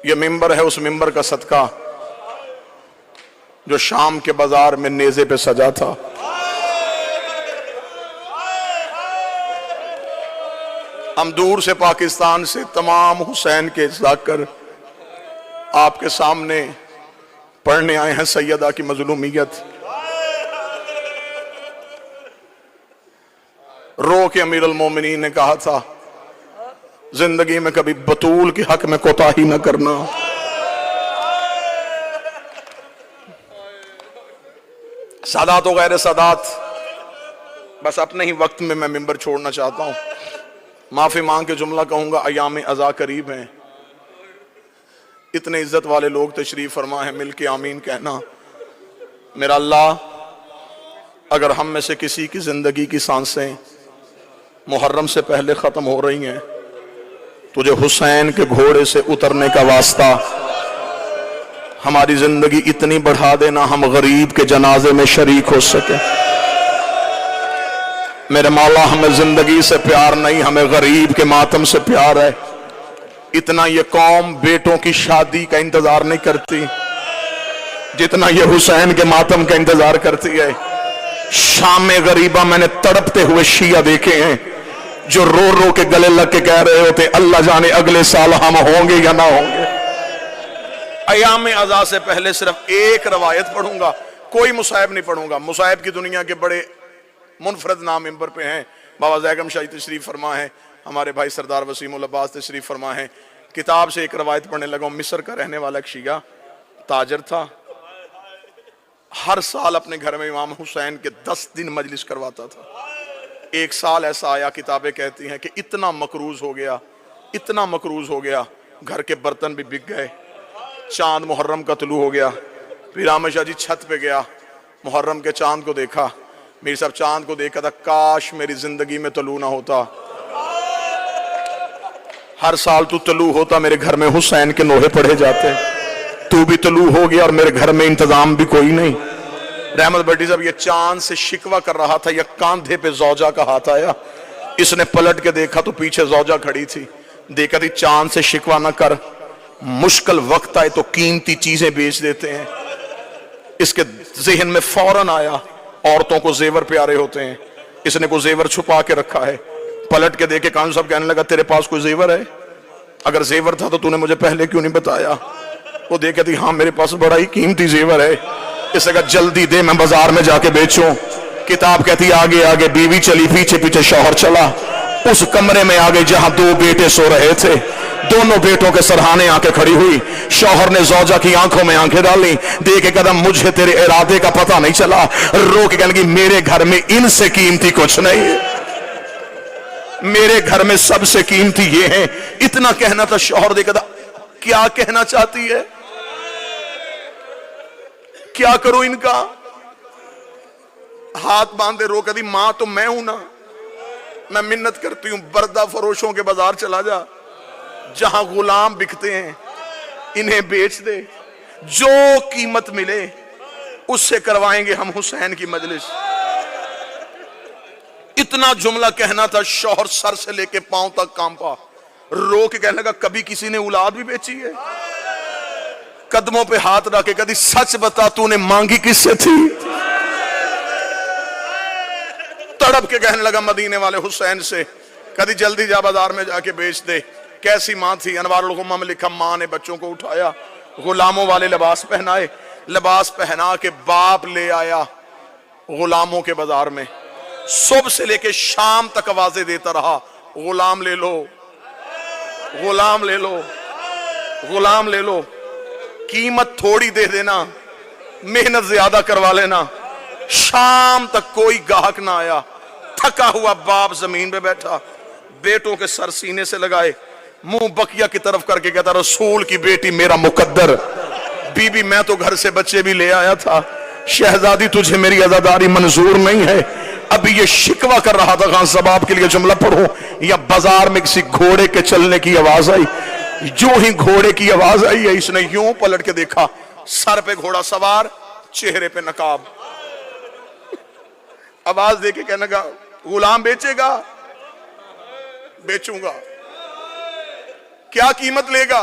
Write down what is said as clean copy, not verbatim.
یہ ممبر ہے اس ممبر کا صدقہ جو شام کے بازار میں نیزے پہ سجا تھا. ہم دور سے پاکستان سے تمام حسین کے ذاکر آپ کے سامنے پڑھنے آئے ہیں سیدہ کی مظلومیت. رو کے امیر المومنین نے کہا تھا زندگی میں کبھی بطول کے حق میں کوتاہی نہ کرنا. سادات و غیر سادات، بس اپنے ہی وقت میں ممبر چھوڑنا چاہتا ہوں. معافی مانگ کے جملہ کہوں گا، ایام ازا قریب ہیں. اتنے عزت والے لوگ تشریف فرما ہیں، مل کے آمین کہنا. میرا اللہ، اگر ہم میں سے کسی کی زندگی کی سانسیں محرم سے پہلے ختم ہو رہی ہیں، تجھے حسین کے گھوڑے سے اترنے کا واسطہ ہماری زندگی اتنی بڑھا دینا ہم غریب کے جنازے میں شریک ہو سکے. میرے مولا، ہمیں زندگی سے پیار نہیں، ہمیں غریب کے ماتم سے پیار ہے. اتنا یہ قوم بیٹوں کی شادی کا انتظار نہیں کرتی جتنا یہ حسین کے ماتم کا انتظار کرتی ہے. شام غریبہ میں نے تڑپتے ہوئے شیعہ دیکھے ہیں جو رو رو کے گلے لگ کے کہہ رہے ہوتے اللہ جانے اگلے سال ہم ہوں گے یا نہ ہوں گے. ایام ازا سے پہلے صرف ایک روایت پڑھوں گا، کوئی مصائب نہیں پڑھوں گا. مصائب کی دنیا کے بڑے منفرد نام ممبر پہ ہیں. بابا زیگم شاہی تشریف فرما ہے، ہمارے بھائی سردار وسیم العباس تشریف فرما ہے. کتاب سے ایک روایت پڑھنے لگا. مصر کا رہنے والا ایک شیعہ تاجر تھا، ہر سال اپنے گھر میں امام حسین کے 10 دن مجلس کرواتا تھا. ایک سال ایسا آیا، کتابیں کہتی ہیں کہ اتنا مقروض ہو گیا گھر کے برتن بھی بک گئے. چاند محرم کا طلوع ہو گیا. پھر احمد شاہ جی چھت پہ گیا، محرم کے چاند کو دیکھا. میر صاحب چاند کو دیکھا تھا، کاش میری زندگی میں طلوع نہ ہوتا. ہر سال تو طلوع ہوتا، میرے گھر میں حسین کے نوحے پڑھے جاتے. تو بھی طلوع ہو گیا اور میرے گھر میں انتظام بھی کوئی نہیں. رحمت بٹی صاحب یہ چاند سے شکوہ کر رہا تھا، یہ کاندھے پہ زوجہ کا ہاتھ آیا. اس نے پلٹ کے دیکھا تو پیچھے زوجہ کھڑی تھی. دیکھا تھی چاند سے شکوہ نہ کر، مشکل وقت آئے تو قیمتی چیزیں بیچ دیتے ہیں. اس کے ذہن میں فوراً آیا عورتوں کو زیور پیارے ہوتے ہیں، اس نے کوئی زیور چھپا کے رکھا ہے. پلٹ کے دیکھے کان صاحب کہنے لگا تیرے پاس کوئی زیور ہے؟ اگر زیور تھا تو نے مجھے پہلے کیوں نہیں بتایا؟ وہ دیکھے تھی ہاں میرے پاس بڑا ہی قیمتی زیور ہے. اس نے کہا جلدی دے، میں بازار میں جا کے بیچوں. کتاب کہتی آگے آگے بیوی چلی، پیچھے پیچھے شوہر چلا. اس کمرے میں آگے جہاں 2 بیٹے سو رہے تھے، دونوں بیٹوں کے سرہانے آ کے کھڑی ہوئی. شوہر نے زوجہ کی آنکھوں میں آنکھیں ڈالی، دیکھے قدم مجھے تیرے ارادے کا پتہ نہیں چلا. رو کے کہنے لگی میرے گھر میں ان سے قیمتی کچھ نہیں ہے، میرے گھر میں سب سے قیمتی یہ ہے. اتنا کہنا تھا. شوہر دیکھا تھا کیا کہنا چاہتی ہے، کیا کروں ان کا؟ ہاتھ باندھے رو کہتی ماں تو میں ہوں نا، میں منت کرتی ہوں بردہ فروشوں کے بازار چلا جا، جہاں غلام بکتے ہیں انہیں بیچ دے، جو قیمت ملے اس سے کروائیں گے ہم حسین کی مجلس. اتنا جملہ کہنا تھا. شوہر سر سے لے کے پاؤں تک کانپا. رو کے کہنے لگا کبھی کسی نے اولاد بھی بیچی ہے؟ قدموں پہ ہاتھ رکھ کے کہتی سچ بتا تو نے مانگی کس سے تھی؟ تڑپ کے کہنے لگا مدینے والے حسین سے. کہتی جلدی جا بازار میں جا کے بیچ دے. کیسی ماں تھی؟ انوار الغمہ میں لکھا ماں نے بچوں کو اٹھایا، غلاموں والے لباس پہنائے، لباس پہنا کے باپ لے آیا غلاموں کے بازار میں. صبح سے لے کے شام تک آوازیں دیتا رہا غلام لے لو، غلام لے لو، غلام لے لو. قیمت تھوڑی دے دینا، محنت زیادہ کروا لینا. شام تک کوئی گاہک نہ آیا. تھکا ہوا باپ زمین پہ بیٹھا، بیٹوں کے سر سینے سے لگائے، منہ بقیہ کی طرف کر کے کہتا رسول کی بیٹی میرا مقدر. بی بی میں تو گھر سے بچے بھی لے آیا تھا، شہزادی تجھے میری عزاداری منظور نہیں ہے. ابھی یہ شکوہ کر رہا تھا. خان صاحب آپ کے لیے جملہ پڑھو. یا بازار میں کسی گھوڑے کے چلنے کی آواز آئی. جو ہی گھوڑے کی آواز آئی ہے اس نے یوں پلٹ کے دیکھا، سر پہ گھوڑا سوار، چہرے پہ نقاب. آواز دے کے کہنے گا غلام بیچے گا؟ بیچوں گا. کیا قیمت لے گا؟